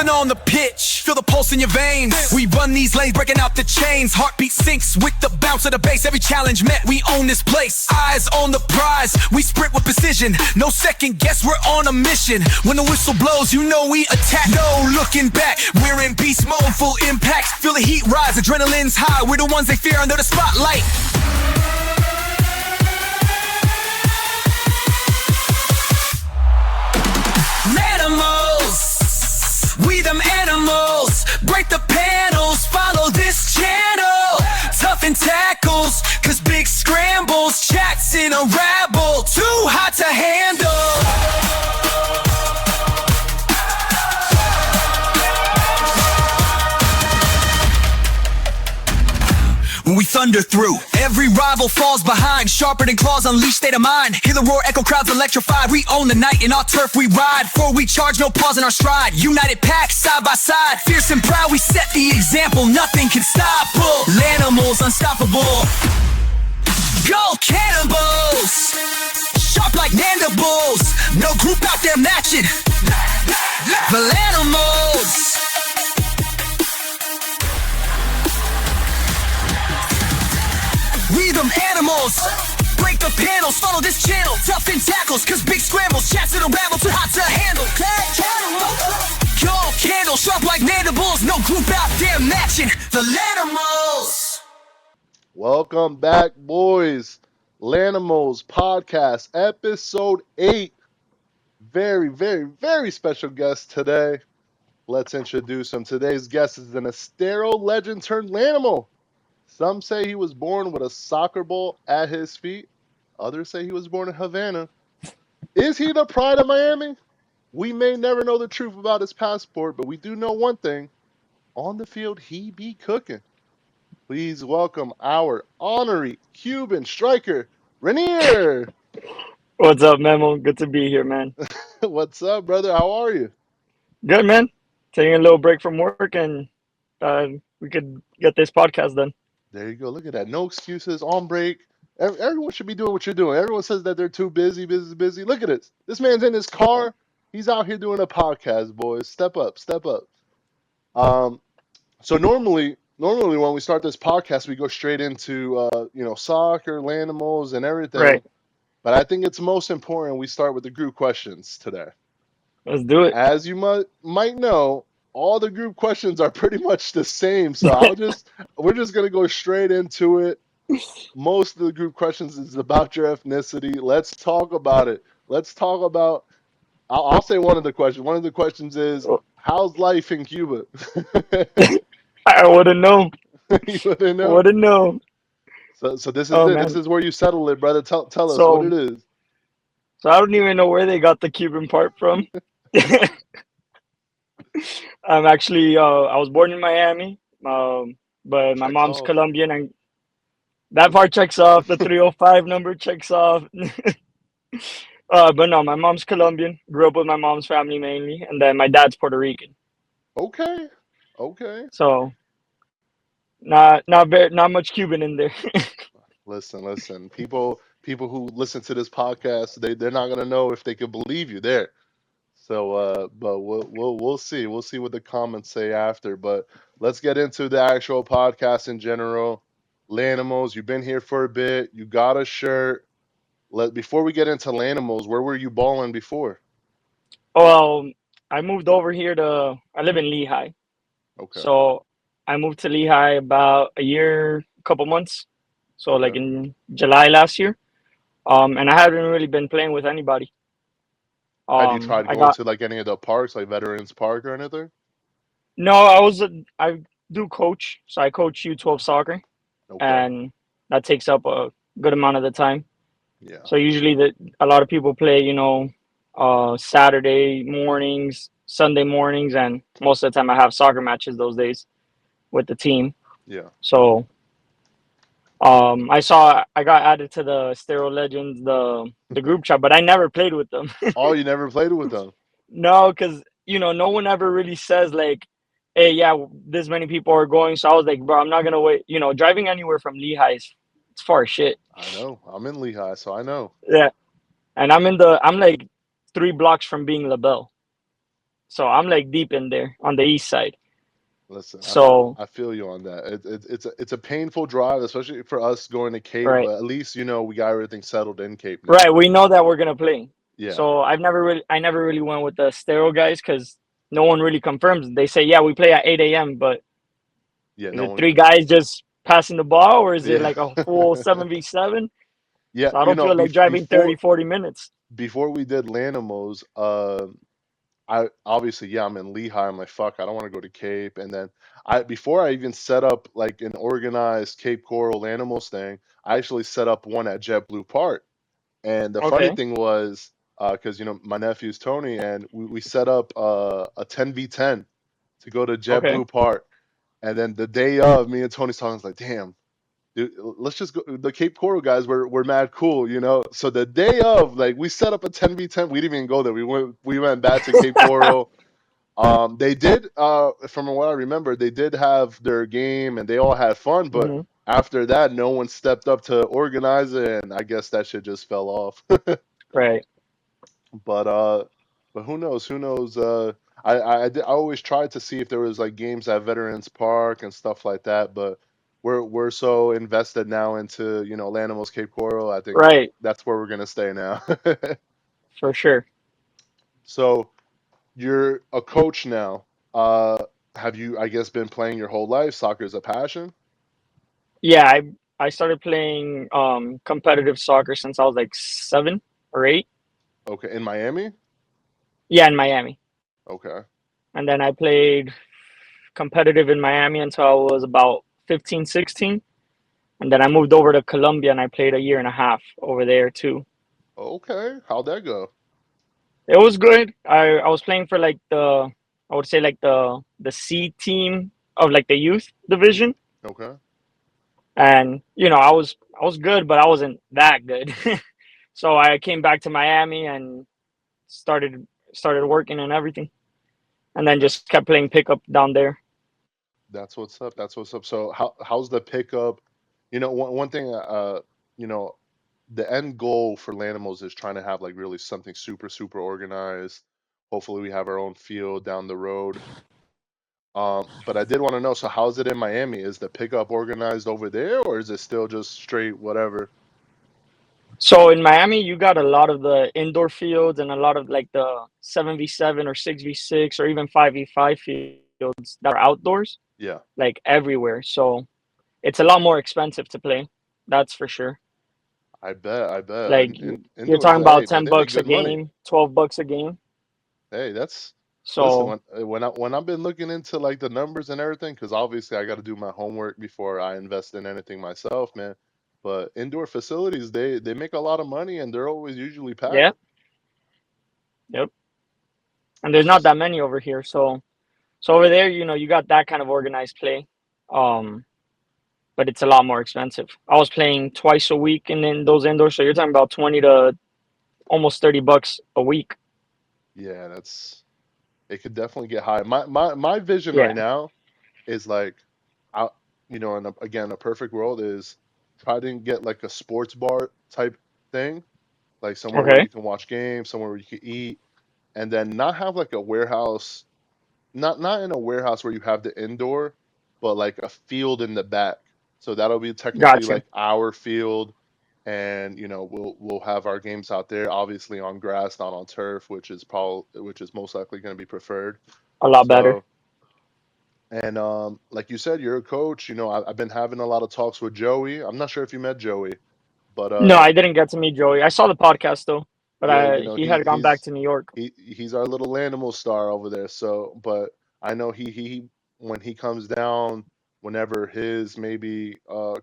Stepping on the pitch, feel the pulse in your veins. We run these lanes, breaking out the chains. Heartbeat sinks with the bounce of the bass. Every challenge met, we own this place. Eyes on the prize, we sprint with precision. No second guess, we're on a mission. When the whistle blows, you know we attack. No looking back, we're in beast mode, full impact. Feel the heat rise, adrenaline's high. We're the ones they fear under the spotlight. We them animals, break the panels, follow this channel. Tough and tackles, cause big scrambles, chats in a rabble, too hot to handle. When we thunder through, every rival falls behind. Sharper than claws, unleash state of mind. Hear the roar, echo crowds electrified. We own the night, in our turf we ride. Before we charge, no pause in our stride. United pack, side by side. Fierce and proud, we set the example. Nothing can stop us. LANimals, unstoppable. Go cannibals. Sharp like mandibles. No group out there matching. The LANimals. We them animals, break the panels, follow this channel. Tough and tackles, cause big scrambles, chats in a rabble, too hot to handle. Go candle, sharp like mandibles, no group out there matching. The LANimals. Welcome back, boys. LANimals podcast, episode 8. Very, very, very special guest today. Let's introduce him. Today's guest is an ASERE legend turned LANimal. Some say he was born with a soccer ball at his feet. Others say he was born in Havana. Is he the pride of Miami? We may never know the truth about his passport, but we do know one thing. On the field, he be cooking. Please welcome our honorary Cuban striker, RENNIER. What's up, Memo? Good to be here, man. What's up, brother? How are you? Good, man. Taking a little break from work, and we could get this podcast done. There you go. Look at that. No excuses, on break. Everyone should be doing what you're doing. Everyone says that they're too busy. Look at this. This man's in his car. He's out here doing a podcast, boys. Step up, step up. So normally when we start this podcast, we go straight into soccer, LANimals, and everything. Right. But I think it's most important we start with the group questions today. Let's do it. As you might know, all the group questions are pretty much the same, so we're just gonna go straight into it. Most of the group questions is about your ethnicity. Let's talk about it. I'll say one of the questions. One of the questions is, how's life in Cuba? I wouldn't know. You wouldn't know. Wouldn't know. So this is Man. This is where you settle it, brother. Tell us what it is. So I don't even know where they got the Cuban part from. I'm actually I was born in Miami, but my mom's Colombian, and that part checks off. The 305 number checks off. But no, my mom's Colombian. Grew up with my mom's family mainly, and then my dad's Puerto Rican. Okay. So not much Cuban in there. Listen. People who listen to this podcast, they're not gonna know if they can believe you there. So, but we'll see. We'll see what the comments say after. But let's get into the actual podcast in general. LANimals, you've been here for a bit. You got a shirt. Before we get into LANimals, where were you balling before? Well, I moved over here I live in Lehigh. Okay. So I moved to Lehigh about a couple months. So like in July last year. And I haven't really been playing with anybody. Have you tried going to like any of the parks, like Veterans Park or anything? No, I do coach. So I coach U12 soccer. Okay. And that takes up a good amount of the time. Yeah. So usually a lot of people play, Saturday mornings, Sunday mornings, and most of the time I have soccer matches those days with the team. Yeah. So I got added to the ASERE Legends, the group chat, but I never played with them. Oh, you never played with them? No, because no one ever really says like, hey, yeah, this many people are going. So I was like, bro, I'm not gonna wait. Driving anywhere from Lehigh it's far as shit. I know. I'm in Lehigh, so I know. Yeah, and I'm like 3 blocks from being LaBelle. So I'm like deep in there on the east side. Listen, So I feel you on that. It's a painful drive, especially for us going to Cape. right, But at least we got everything settled in Cape now. right, we know that we're gonna play. Yeah, So I never really went with the stereo guys because no one really confirms. They say yeah, we play at 8 a.m. But yeah. is No it one. three guys just passing the ball, or is it Yeah, like a full 7v7? yeah. So I don't feel like driving 30, 40 minutes. Before we did Lanimals, I obviously, yeah, I'm in Lehigh. I'm like, fuck, I don't want to go to Cape. And then before I even set up like an organized Cape Coral Animals thing, I actually set up one at JetBlue Park. And the funny Okay, thing was, because my nephew's Tony, and we set up a 10v10 to go to okay, JetBlue Park. And then the day of, me and Tony's talking, it's like, damn, dude, let's just go. The Cape Coral guys were mad cool. So the day of, like, we set up a 10v10. We didn't even go there. We went back to Cape Coral. They did, from what I remember, they did have their game and they all had fun. But hmm, after that, no one stepped up to organize it, and I guess that shit just fell off. right. But who knows? Who knows? I always tried to see if there was like games at Veterans Park and stuff like that, but we're so invested now into Lanimals Cape Coral. I think Right, that's where we're gonna stay now. for sure. So you're a coach now. Have you, I guess, been playing your whole life? Soccer is a passion. Yeah, I started playing competitive soccer since I was like 7 or 8. Okay, in Miami. Yeah, in Miami. Okay, And then I played competitive in Miami until I was about 15, 16. And then I moved over to Colombia and I played a year and a half over there too. okay. How'd that go? It was good. I was playing for like I would say like the C team of like the youth division. Okay, And I was good, but I wasn't that good. So I came back to Miami and started working and everything, and then just kept playing pickup down there. that's what's up. That's what's up. So how's the pickup? One thing. You know, the end goal for Lanimals is trying to have like really something super super organized. Hopefully, we have our own field down the road. But I did want to know. So how's it in Miami? Is the pickup organized over there, or is it still just straight whatever? So in Miami, you got a lot of the indoor fields and a lot of like the 7v7 or 6v6 or even 5v5 fields that are outdoors, Yeah, like everywhere. So it's a lot more expensive to play. That's for sure. I bet. I bet. Like you're Indoors, talking hey about man, ten they make bucks a good money. game, $12 a game. Hey, that's listen, So when I've been looking into like the numbers and everything, because obviously I got to do my homework before I invest in anything myself, man. But indoor facilities, they make a lot of money and they're always usually packed. yeah, yep. And there's not that many over here. So over there, you got that kind of organized play. Um, but it's a lot more expensive. I was playing twice a week in those indoors, so you're talking about 20 to almost $30 a week. Yeah, it could definitely get high. My vision right Yeah. now is like, I and again, a perfect world is try to get like a sports bar type thing, like somewhere where Okay. you can watch games, somewhere where you can eat, and then not have like a warehouse, not in a warehouse where you have the indoor, but like a field in the back. So that'll be technically Gotcha. like our field, and we'll have our games out there, obviously on grass, not on turf, which is most likely going to be preferred. A lot better. So, and like you said, you're a coach. I've been having a lot of talks with Joey. I'm not sure if you met Joey, but No, I didn't get to meet Joey. I saw the podcast though, but yeah, he had gone back to New York. he's our little animal star over there. So, but I know he when he comes down, whenever his maybe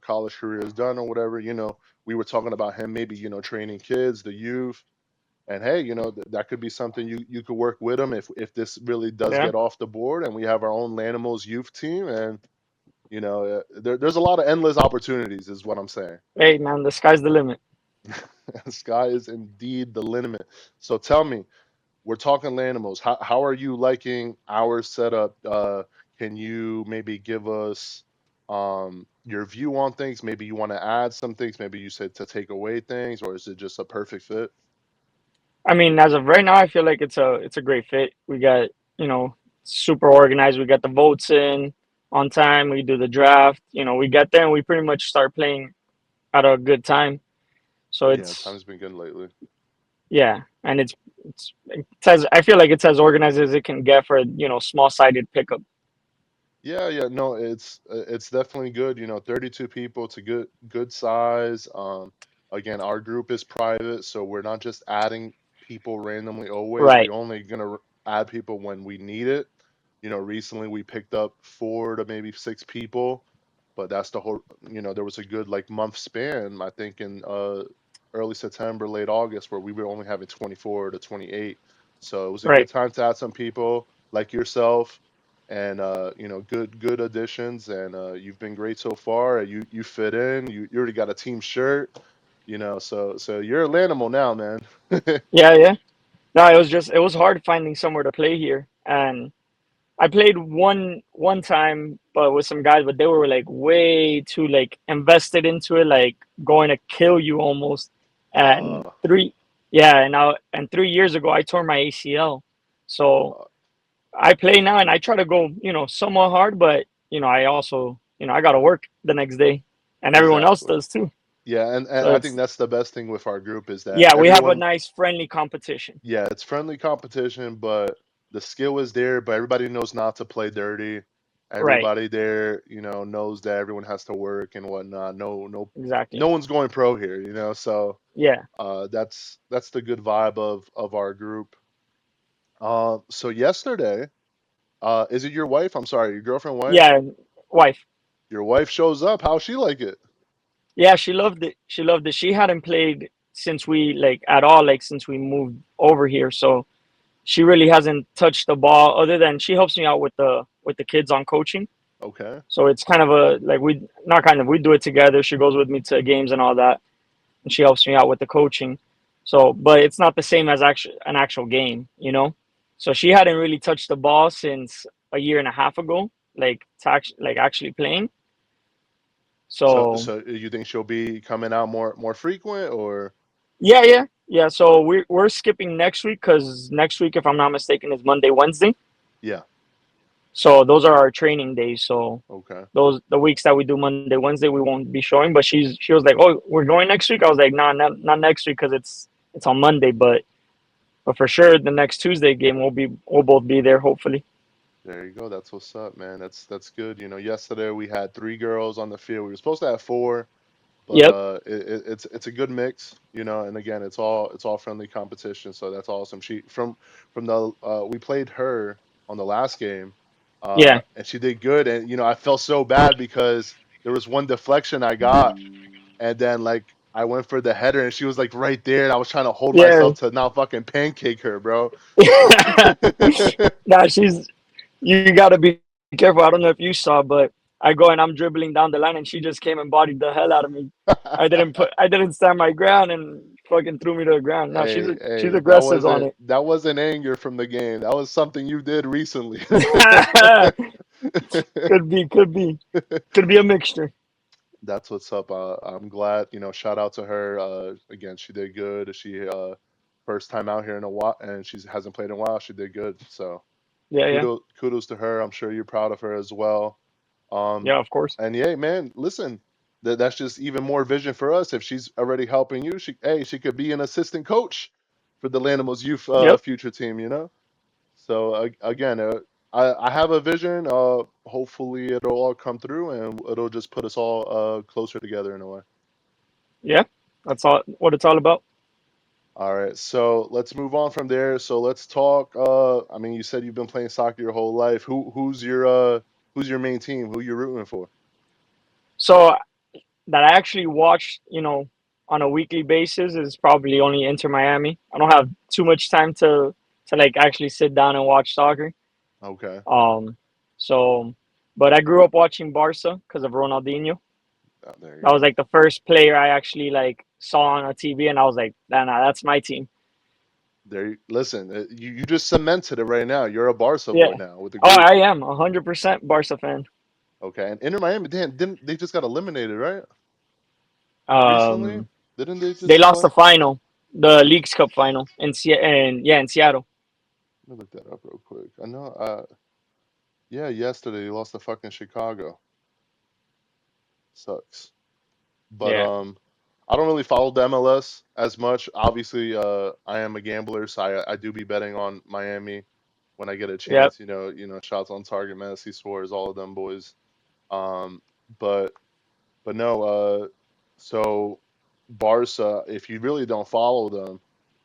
college career is done or whatever, we were talking about him maybe training kids, the youth, and hey, that could be something you could work with him if this really does Yeah. get off the board and we have our own Lanimals youth team, and there's a lot of endless opportunities, is what I'm saying. Hey man, the sky's the limit. Sky is indeed the limit. So tell me, we're talking Lanimals. How are you liking our setup? Can you maybe give us your view on things? Maybe you want to add some things. Maybe you said to take away things, or is it just a perfect fit? I mean, as of right now, I feel like it's a great fit. We got super organized. We get the votes in on time. We do the draft. We get there and we pretty much start playing at a good time. So Yeah, it's time's been good lately. yeah, and it's as I feel like it's as organized as it can get for small sided pickup. Yeah, yeah, no, it's definitely good. 32 people, it's a good size. Again, our group is private, so we're not just adding people randomly always. Right, We're only gonna add people when we need it. Recently we picked up 4 to maybe 6 people, but that's the whole. There was a good like month span, I think in early September, late August, where we were only having 24 to 28. So it was a good right. time to add some people like yourself and good additions, and you've been great so far. You fit in. You already got a team shirt. So you're a Lanimal now, man. Yeah, yeah. No, it was hard finding somewhere to play here, and I played one time, but with some guys, but they were like way too like invested into it, like going to kill you almost. And uh, 3 years ago I tore my ACL, so uh, I play now and I try to go somewhat hard, but I also I got to work the next day, and everyone else exactly. does too. Yeah, and So I think it's that's the best thing with our group is that yeah, we have a everyone. nice friendly competition. Yeah, it's friendly competition, but the skill is there. But everybody knows not to play dirty. Right, Everybody there, knows that everyone has to work and whatnot. No, no, exactly. no one's going pro here. So Yeah. that's the good vibe of our group. So yesterday, is it your wife? I'm sorry, your girlfriend wife? Yeah, wife. Your wife shows up. How she like it? Yeah, she loved it. She loved it. She hadn't played since we like at all, like since we moved over here. So she really hasn't touched the ball other than she helps me out with the kids on coaching. Okay. So it's kind of a like we not kind of we do it together. She goes with me to games and all that, and she helps me out with the coaching. So, but it's not the same as an actual game. So she hadn't really touched the ball since a year and a half ago, like actually playing. So So so you think she'll be coming out more frequent or? yeah, yeah, yeah. So we're skipping next week because next week, if I'm not mistaken, is Monday, Wednesday. Yeah. So those are our training days. So Okay. those the weeks that we do Monday, Wednesday, we won't be showing. But she was like, "Oh, we're going next week." I was like, "Nah, not next week because it's on Monday, but for sure the next Tuesday game we'll both be there hopefully." There you go. That's what's up, man. That's good. Yesterday we had 3 girls on the field. We were supposed to have 4, but Yep. it's a good mix. And again, it's all friendly competition, so that's awesome. She from the we played her on the last game, Yeah. and she did good. And I felt so bad because there was one deflection I got, and then like I went for the header, and she was like right there, and I was trying to hold Yeah. myself to not fucking pancake her, bro. Nah, you gotta be careful. I don't know if you saw, but I go and I'm dribbling down the line and she just came and bodied the hell out of me. I didn't stand my ground and fucking threw me to the ground. No, Hey, she's hey, that aggressive on wasn't it. that wasn't anger from the game. That was something you did recently. Could be a mixture. That's what's up. I'm glad. Shout out to her. Again, she did good. She first time out here in a while, and she hasn't played in a while. She did good. So Yeah, yeah, kudos to her. I'm sure you're proud of her as well. Um, yeah. Of course. and yeah, man, listen, that's just even more vision for us. If she's already helping you, she could be an assistant coach for the Lanimals youth Yep. future team. So again, I have a vision. Hopefully, it'll all come through, and it'll just put us all closer together in a way. Yeah. That's all. What it's all about. All right, so let's move on from there. So let's talk. I mean, you said you've been playing soccer your whole life. Who's your main team? Who you rooting for? So that I actually watch, on a weekly basis is probably only Inter Miami. I don't have too much time to like actually sit down and watch soccer. Okay, Um, so, but I grew up watching Barca because of Ronaldinho. there you That was go. like the first player I actually like saw on a TV, and I was like, nah, that's my team. Listen, you just cemented it right now. You're a Barca boy Yeah. now with the Oh, group. I am 100% Barca fan. Okay, and Inter Miami, damn, didn't they just got eliminated, right? Recently, Um, didn't they they just lost play? the final, the Leagues Cup final in in Seattle. Let me look that up real quick. I know. Yeah, yesterday he lost to fucking Chicago. Sucks. But Yeah. I don't really follow the MLS as much. Obviously, I am a gambler, so I do be betting on Miami when I get a Yep. chance. Shots on target, Messi scores, all of them boys. Um, but no. So Barca, if you really don't follow them,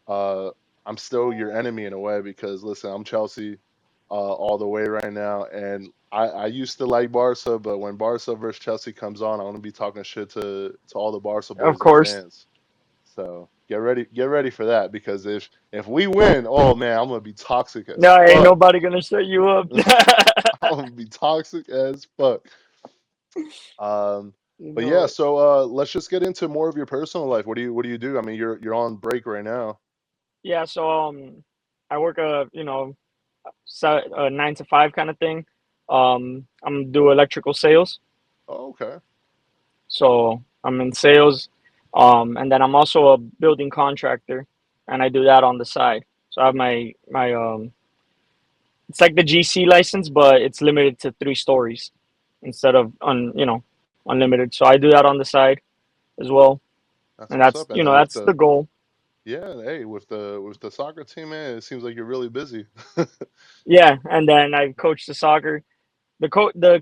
uh, I'm still your enemy in a way because listen, I'm Chelsea all the way right now, and I used to like Barca, but when Barca versus Chelsea comes on, I'm gonna be talking shit to all the Barca Of boys and course. fans. So get ready for that because if we win, oh man, I'm gonna be toxic as No, ain't fuck. nobody gonna shut you up. I'm gonna be toxic as fuck. Um, You but know yeah, it. so let's just get into more of your personal life. What do you do? I mean, you're on break right now. Yeah. So I work a 9 to 5 kind of thing. I'm do electrical sales. Oh, okay. So I'm in sales, and then I'm also a building contractor, and I do that on the side. So I have my it's like the GC license, but it's limited to 3 stories instead of unlimited. So I do that on the side as well, That's and what's that's up. And then with that's the the goal. yeah, hey, with the soccer team, man, it seems like you're really busy. Yeah, and then I coach the soccer. The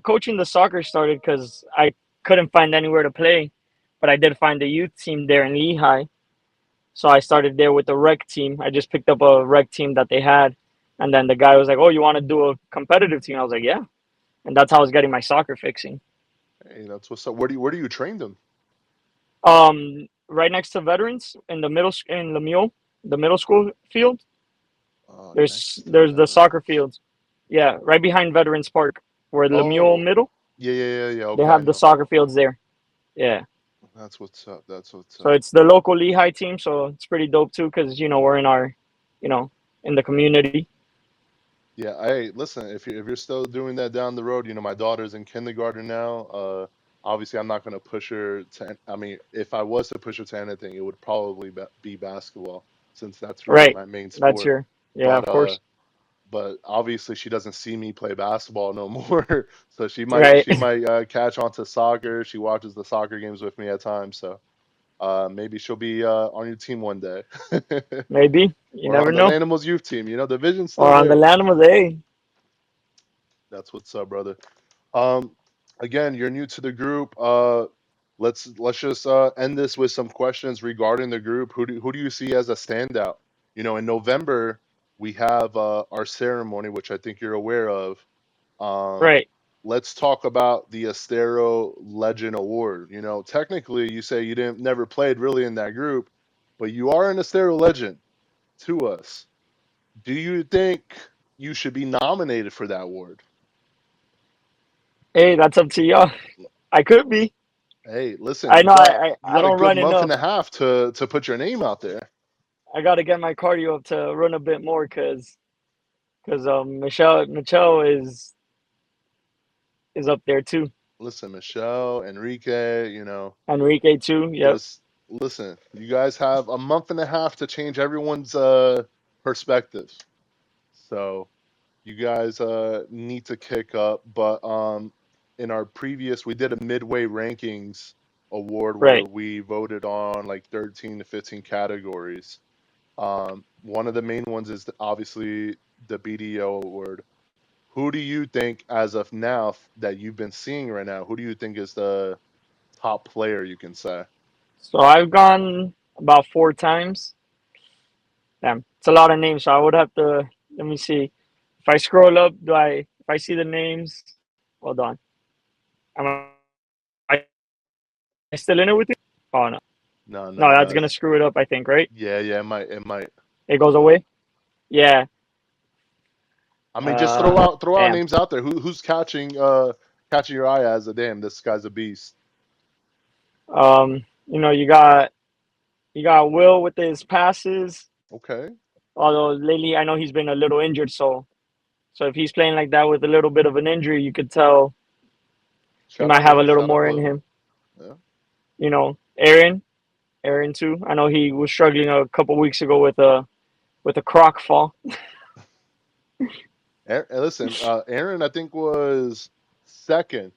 coaching the soccer started because I couldn't find anywhere to play, but I did find a youth team there in Lehigh. So I started there with the rec team. I just picked up a rec team that they had, and then the guy was like, "Oh, you want to do a competitive team?" I was like, "Yeah," and that's how I was getting my soccer fixing. Hey, that's what's up. Where do you train them? Right next to veterans in the in Lemuel, the middle school field. Next to There's the soccer veterans. field. Yeah, right behind Veterans Park, where Lemuel Oh, Middle. yeah. They Okay, I have the know. soccer fields there. Yeah. That's what's up. That's what's So up. it's the local Lehigh team, so it's pretty dope too, because we're in our, you know, in the community. Yeah, hey, listen, if you're still doing that down the road, my daughter's in kindergarten now. Obviously, I'm not gonna push her to. I mean, if I was to push her to anything, it would probably be basketball, since that's really Right. my main That's sport. your. Yeah, But of course. obviously she doesn't see me play basketball no more, so Right. she might catch on to soccer. She watches the soccer games with me at times, so maybe she'll be on your team one day, Maybe. You or never on the know. LAnimals youth team. The vision's Or still on the there. LANimals, hey. That's what's up, brother. Um, Again, you're new to the group. Let's just end this with some questions regarding the group. Who do you see as a standout? In November we have our ceremony, which I think you're aware of. Um, Right. let's talk about the Estero Legend Award. Technically, you say you didn't never played really in that group, but you are an Estero Legend to us. Do you think you should be nominated for that award? Hey, that's up to y'all. I could be. Hey, listen, I know you I got a don't good run month and enough. a half to put your name out there. I got to get my cardio up to run a bit more because Michelle is up there too. Listen, Michelle, Enrique, Enrique too. Yep. just listen. You guys have a month and a half to change everyone's perspective. So you guys need to kick up. But in our previous, we did a midway rankings award where Right. we voted on like 13 to 15 categories. One of the main ones is obviously the BDO award. Who do you think, as of now, that you've been seeing right now? Who do you think is the top player you can say? So I've gone about 4 times. Damn, it's a lot of names. So I would have to let me see. If I scroll up, do I? If I see the names, hold on. Am I still in it with you? Oh no, no, that's gonna screw it up. I think, right? Yeah, it might. It goes away. Yeah. I mean, just throw out Damn. names out there. Who's catching your eye as a damn? This guy's a beast. You got Will with his passes. Okay, Although lately I know he's been a little injured, so if he's playing like that with a little bit of an injury, you could tell he shout might out have a Will. little Shout out more in Will. him. Yeah. Aaron too. I know he was struggling a couple weeks ago with a croc fall. Listen, Aaron, I think was second,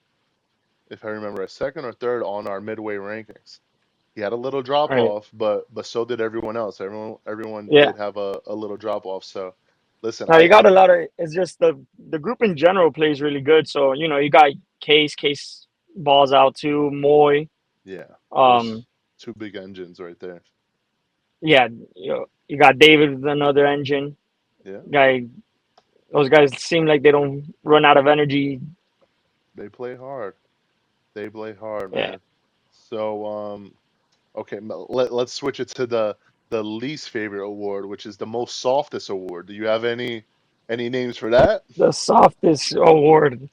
if I remember right, second or third on our midway rankings. He had a little drop Right. off, but so did everyone else. Everyone Yeah. did have a little drop off. So listen, Now you got a lot of. It's just the group in general plays really good. So you got Case balls out too. Moy. yeah, Um. those two big engines right there. Yeah. You got David with another engine. Yeah, Guy. Those guys seem like they don't run out of energy. they play hard. They play hard, Yeah. man. So okay, let's switch it to the least favorite award, which is the most softest award. Do you have any names for that? The softest award.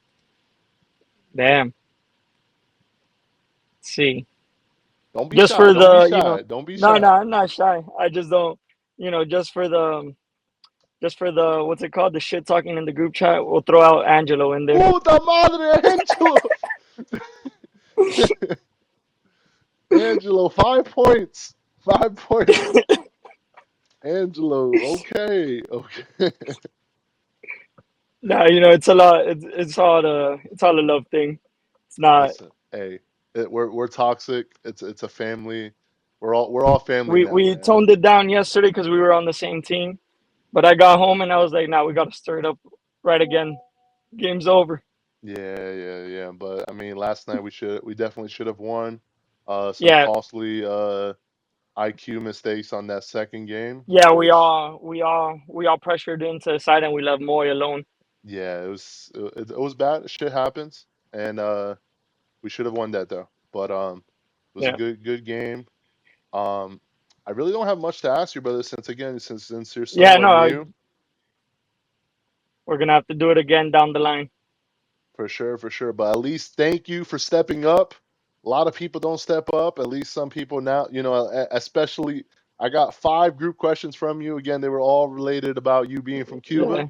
Damn. Let's see. Don't be Just shy. for Don't be the shy. Don't be no, shy. I'm not shy. I just don't. Just for the what's it called, the shit talking in the group chat, we'll throw out Angelo in there. Puta madre, Angelo! Angelo, 5 points. 5 points. Angelo, okay, okay. Nah, it's a lot. It's all a love thing. It's not. Listen, hey, we're toxic. It's a family. We're all family now, We man. toned it down yesterday because we were on the same team. But I got home and I was like, nah, we got to stir it up right again. Game's over. Yeah, yeah, yeah. But I mean, last night we definitely should have won. Some Yeah, costly IQ mistakes on that second game, yeah. We which all we all we all pressured into the side and we left Moy alone. yeah, it was bad. Shit happens, and we should have won that though. But it was a Yeah, good game. Um, I really don't have much to ask you, brother, since you're yeah. somewhat No, new. we're gonna have to do it again down the line. For sure, for sure. But at least thank you for stepping up. A lot of people don't step up. At least some people now, especially I got 5 group questions from you. Again, they were all related about you being from Cuba. Yeah,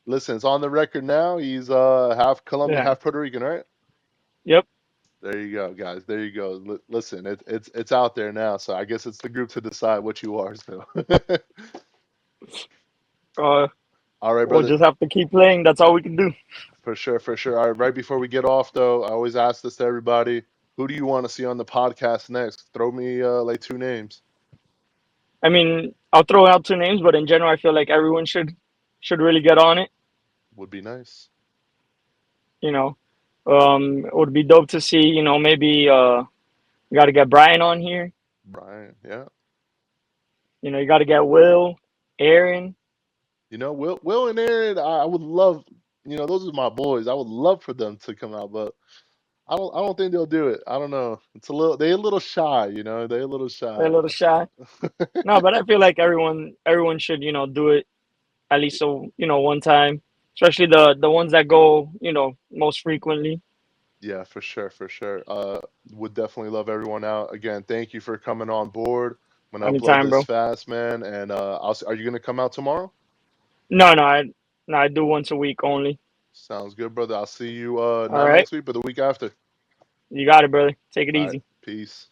Listen, it's on the record now. He's half Colombian, yeah. half Puerto Rican, right? Yep. There you go, guys. There you go. Listen, it's out there now. So I guess it's the group to decide what you are. So, Uh, all right, we'll brother. just have to keep playing. That's all we can do. For sure, for sure. All right, right before we get off, though, I always ask this to everybody: who do you want to see on the podcast next? Throw me like 2 names. I mean, I'll throw out 2 names, but in general, I feel like everyone should really get on it. Would be nice. You know, it would be dope to see. Maybe you got to get Brian on here. Brian, yeah. You got to get Will, Aaron. Will and Aaron, I would love. Those are my boys. I would love for them to come out, but I don't think they'll do it. I don't know. They're a little shy. They're a little They're a shy. little shy. No, but I feel like everyone should do it at least one time, especially the ones that go most frequently. Yeah, for sure, for sure. Would definitely love everyone out. Again, thank you for coming on board. I'm gonna upload Anytime, this bro. fast, man, and are you gonna come out tomorrow? No, no, I do once a week only. Sounds good, brother. I'll see you All not right, next week, but the week after. you got it, brother. Take it All right, easy. peace.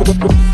Radio.